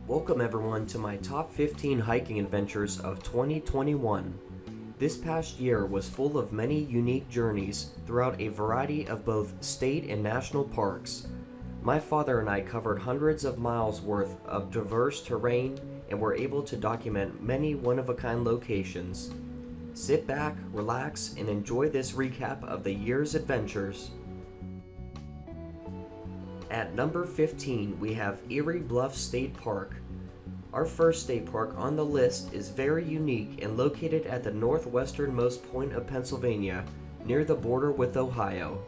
Welcome everyone to my top 15 hiking adventures of 2021. This past year was full of many unique journeys throughout a variety of both state and national parks. My father and I covered hundreds of miles worth of diverse terrain and were able to document many one-of-a-kind locations. Sit back, relax, and enjoy this recap of the year's adventures. At number 15, we have Erie Bluffs State Park. Our first state park on the list is very unique and located at the northwestern-most point of Pennsylvania, near the border with Ohio.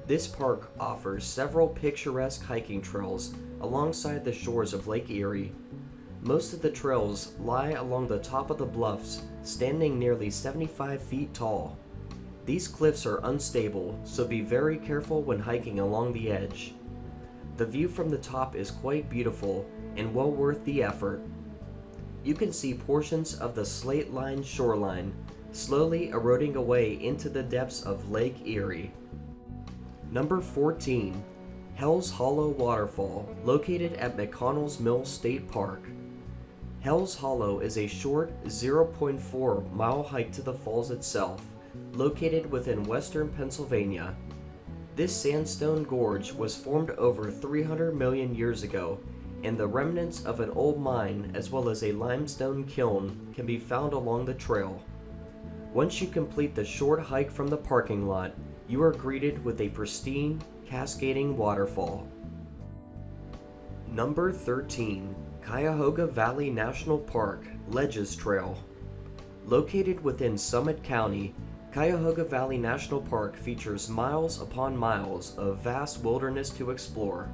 This park offers several picturesque hiking trails alongside the shores of Lake Erie. Most of the trails lie along the top of the bluffs, standing nearly 75 feet tall. These cliffs are unstable, so be very careful when hiking along the edge. The view from the top is quite beautiful and well worth the effort. You can see portions of the slate-lined shoreline slowly eroding away into the depths of Lake Erie. Number 14, Hell's Hollow Waterfall, located at McConnell's Mill State Park. Hell's Hollow is a short 0.4 mile hike to the falls itself, located within western Pennsylvania. This sandstone gorge was formed over 300 million years ago, and the remnants of an old mine as well as a limestone kiln can be found along the trail. Once you complete the short hike from the parking lot, you are greeted with a pristine, cascading waterfall. Number 13, Cuyahoga Valley National Park, Ledges Trail. Located within Summit County, Cuyahoga Valley National Park features miles upon miles of vast wilderness to explore.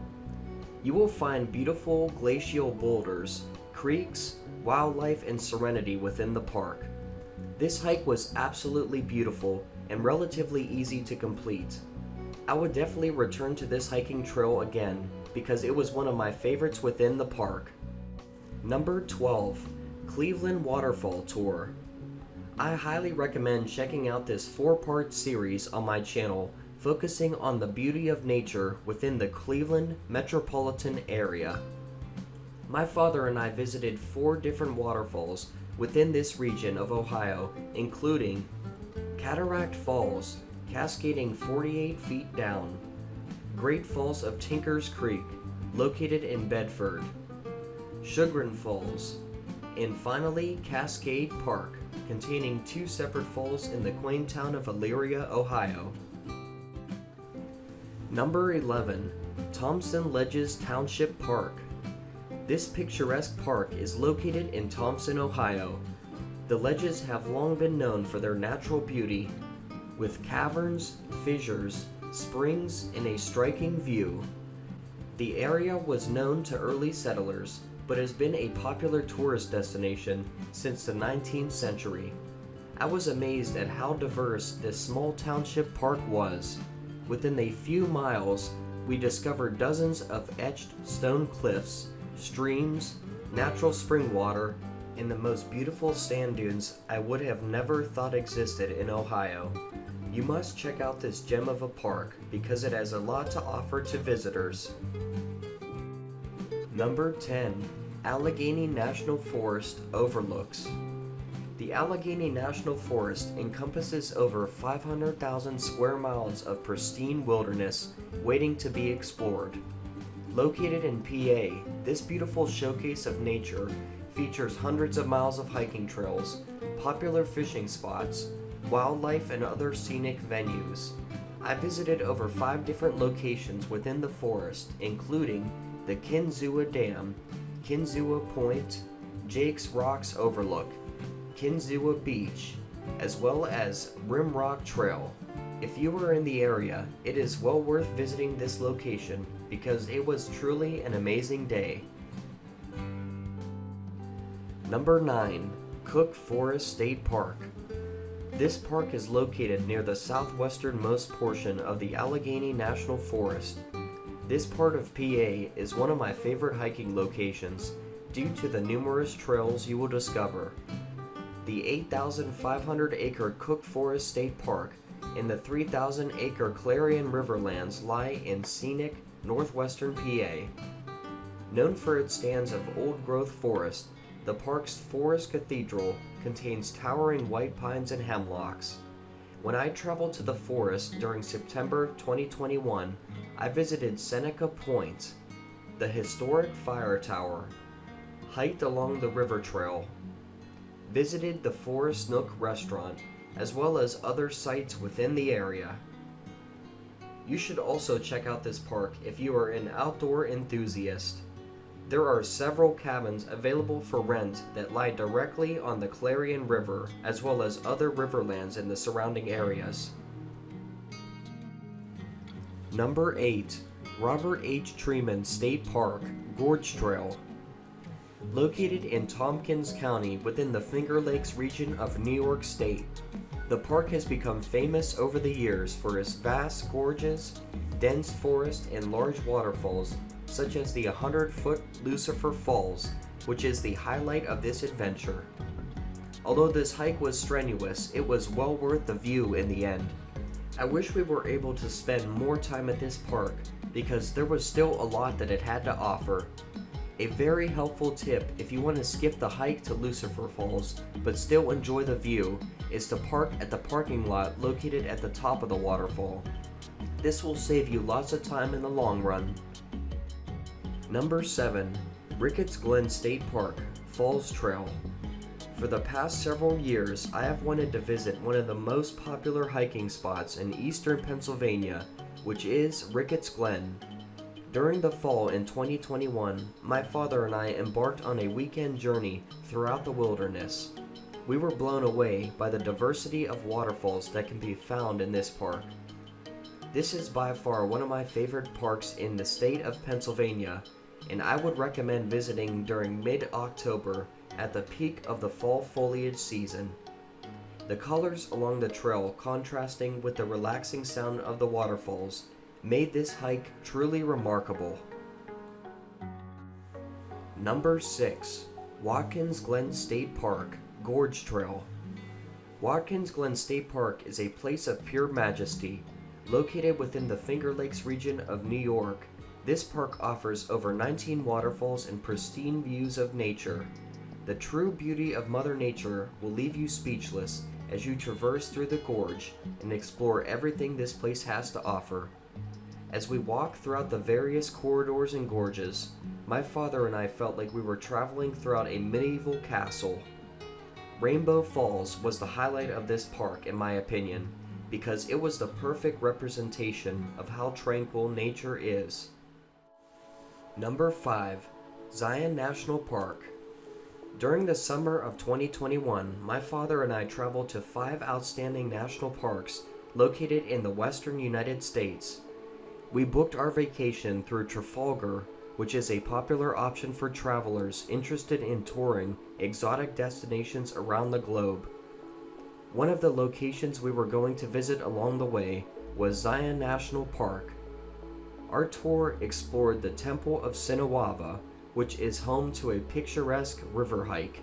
You will find beautiful glacial boulders, creeks, wildlife, and serenity within the park. This hike was absolutely beautiful and relatively easy to complete. I would definitely return to this hiking trail again because it was one of my favorites within the park. Number 12, Cleveland Waterfall Tour. I highly recommend checking out this 4-part series on my channel focusing on the beauty of nature within the Cleveland metropolitan area. My father and I visited 4 different waterfalls within this region of Ohio, including Cataract Falls, cascading 48 feet down, Great Falls of Tinker's Creek, located in Bedford, Chagrin Falls, and finally Cascade Park, containing 2 separate falls in the quaint town of Elyria, Ohio. Number 11, Thompson Ledges Township Park. This picturesque park is located in Thompson, Ohio. The ledges have long been known for their natural beauty, with caverns, fissures, springs, and a striking view. The area was known to early settlers, but has been a popular tourist destination since the 19th century. I was amazed at how diverse this small township park was. Within a few miles, we discovered dozens of etched stone cliffs, streams, natural spring water, and the most beautiful sand dunes I would have never thought existed in Ohio. You must check out this gem of a park because it has a lot to offer to visitors. Number 10, Allegheny National Forest, Overlooks. The Allegheny National Forest encompasses over 500,000 square miles of pristine wilderness waiting to be explored. Located in PA, this beautiful showcase of nature features hundreds of miles of hiking trails, popular fishing spots, wildlife, and other scenic venues. I visited over 5 different locations within the forest, including the Kinzua Dam, Kinzua Point, Jake's Rocks Overlook, Kinzua Beach, as well as Rimrock Trail. If you are in the area, it is well worth visiting this location because it was truly an amazing day. Number 9, Cook Forest State Park. This park is located near the southwestern-most portion of the Allegheny National Forest. This part of PA is one of my favorite hiking locations due to the numerous trails you will discover. The 8,500-acre Cook Forest State Park and the 3,000-acre Clarion Riverlands lie in scenic northwestern PA. Known for its stands of old-growth forest, the park's forest cathedral contains towering white pines and hemlocks. When I traveled to the forest during September 2021, I visited Seneca Point, the historic fire tower, hiked along the river trail, visited the Forest Nook restaurant, as well as other sites within the area. You should also check out this park if you are an outdoor enthusiast. There are several cabins available for rent that lie directly on the Clarion River, as well as other riverlands in the surrounding areas. Number 8. Robert H. Treman State Park, Gorge Trail. Located in Tompkins County within the Finger Lakes region of New York State, the park has become famous over the years for its vast gorges, dense forest, and large waterfalls such as the 100-foot Lucifer Falls, which is the highlight of this adventure. Although this hike was strenuous, it was well worth the view in the end. I wish we were able to spend more time at this park because there was still a lot that it had to offer. A very helpful tip if you want to skip the hike to Lucifer Falls but still enjoy the view is to park at the parking lot located at the top of the waterfall. This will save you lots of time in the long run. Number 7. Ricketts Glen State Park, Falls Trail. For the past several years, I have wanted to visit one of the most popular hiking spots in eastern Pennsylvania, which is Ricketts Glen. During the fall in 2021, my father and I embarked on a weekend journey throughout the wilderness. We were blown away by the diversity of waterfalls that can be found in this park. This is by far one of my favorite parks in the state of Pennsylvania, and I would recommend visiting during mid-October at the peak of the fall foliage season. The colors along the trail contrasting with the relaxing sound of the waterfalls made this hike truly remarkable. Number 6. Watkins Glen State Park, Gorge Trail. Watkins Glen State Park is a place of pure majesty. Located within the Finger Lakes region of New York, this park offers over 19 waterfalls and pristine views of nature. The true beauty of Mother Nature will leave you speechless as you traverse through the gorge and explore everything this place has to offer. As we walked throughout the various corridors and gorges, my father and I felt like we were traveling throughout a medieval castle. Rainbow Falls was the highlight of this park in my opinion, because it was the perfect representation of how tranquil nature is. Number 5. Zion National Park. During the summer of 2021, my father and I traveled to 5 outstanding national parks located in the western United States. We booked our vacation through Trafalgar, which is a popular option for travelers interested in touring exotic destinations around the globe. One of the locations we were going to visit along the way was Zion National Park. Our tour explored the Temple of Seneca, which is home to a picturesque river hike.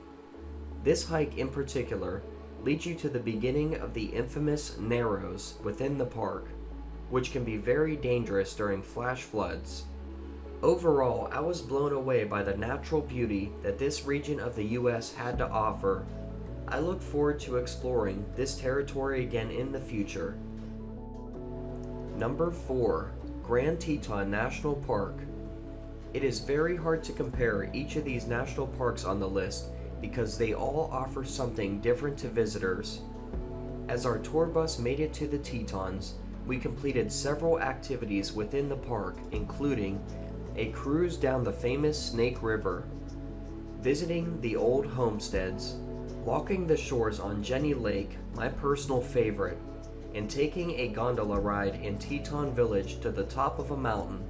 This hike in particular leads you to the beginning of the infamous Narrows within the park, which can be very dangerous during flash floods. Overall, I was blown away by the natural beauty that this region of the U.S. had to offer. I look forward to exploring this territory again in the future. Number 4. Grand Teton National Park. It is very hard to compare each of these national parks on the list because they all offer something different to visitors. As our tour bus made it to the Tetons, we completed several activities within the park, including a cruise down the famous Snake River, visiting the old homesteads, walking the shores on Jenny Lake, my personal favorite, and taking a gondola ride in Teton Village to the top of a mountain.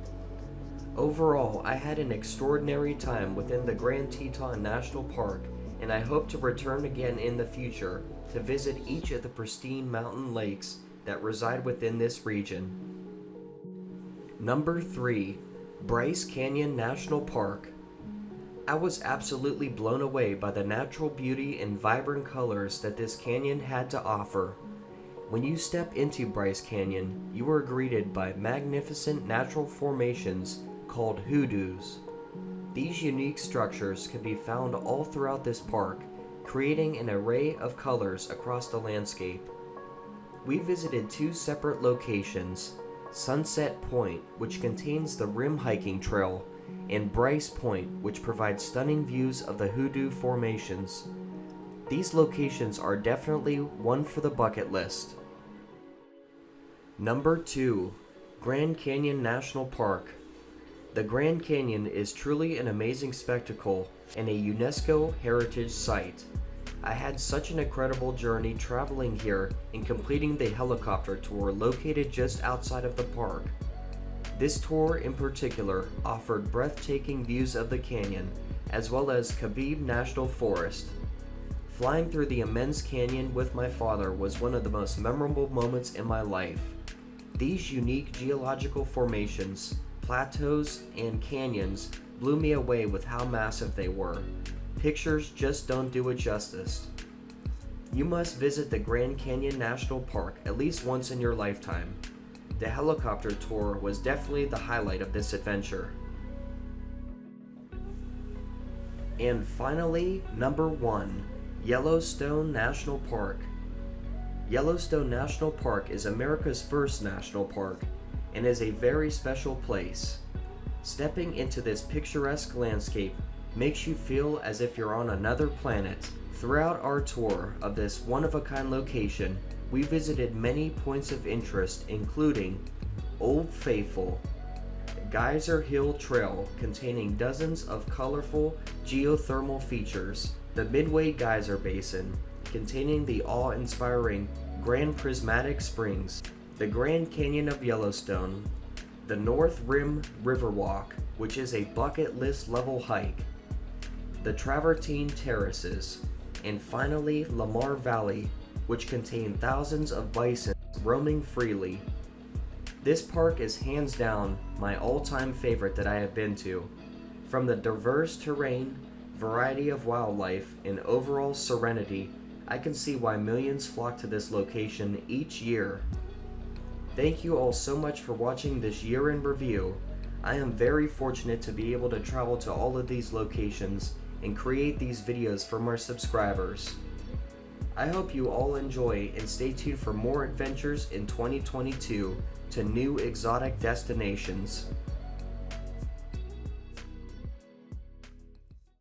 Overall, I had an extraordinary time within the Grand Teton National Park, and I hope to return again in the future to visit each of the pristine mountain lakes that reside within this region. Number 3. Bryce Canyon National Park. I was absolutely blown away by the natural beauty and vibrant colors that this canyon had to offer. When you step into Bryce Canyon, you are greeted by magnificent natural formations called hoodoos. These unique structures can be found all throughout this park, creating an array of colors across the landscape. We visited two separate locations, Sunset Point, which contains the Rim Hiking Trail, and Bryce Point, which provides stunning views of the Hoodoo formations. These locations are definitely one for the bucket list. Number 2. Grand Canyon National Park. The Grand Canyon is truly an amazing spectacle and a UNESCO heritage site. I had such an incredible journey traveling here and completing the helicopter tour located just outside of the park. This tour in particular offered breathtaking views of the canyon, as well as Khabib National Forest. Flying through the immense canyon with my father was one of the most memorable moments in my life. These unique geological formations, plateaus, and canyons blew me away with how massive they were. Pictures just don't do it justice. You must visit the Grand Canyon National Park at least once in your lifetime. The helicopter tour was definitely the highlight of this adventure. And finally, number 1, Yellowstone National Park. Yellowstone National Park is America's first national park and is a very special place. Stepping into this picturesque landscape makes you feel as if you're on another planet. Throughout our tour of this one-of-a-kind location, we visited many points of interest, including Old Faithful, Geyser Hill Trail containing dozens of colorful geothermal features, the Midway Geyser Basin containing the awe-inspiring Grand Prismatic Springs, the Grand Canyon of Yellowstone, the North Rim Riverwalk, which is a bucket list level hike, the Travertine Terraces, and finally Lamar Valley, which contain thousands of bison roaming freely. This park is hands down my all-time favorite that I have been to. From the diverse terrain, variety of wildlife, and overall serenity, I can see why millions flock to this location each year. Thank you all so much for watching this year in review. I am very fortunate to be able to travel to all of these locations and create these videos for my subscribers. I hope you all enjoy and stay tuned for more adventures in 2022 to new exotic destinations.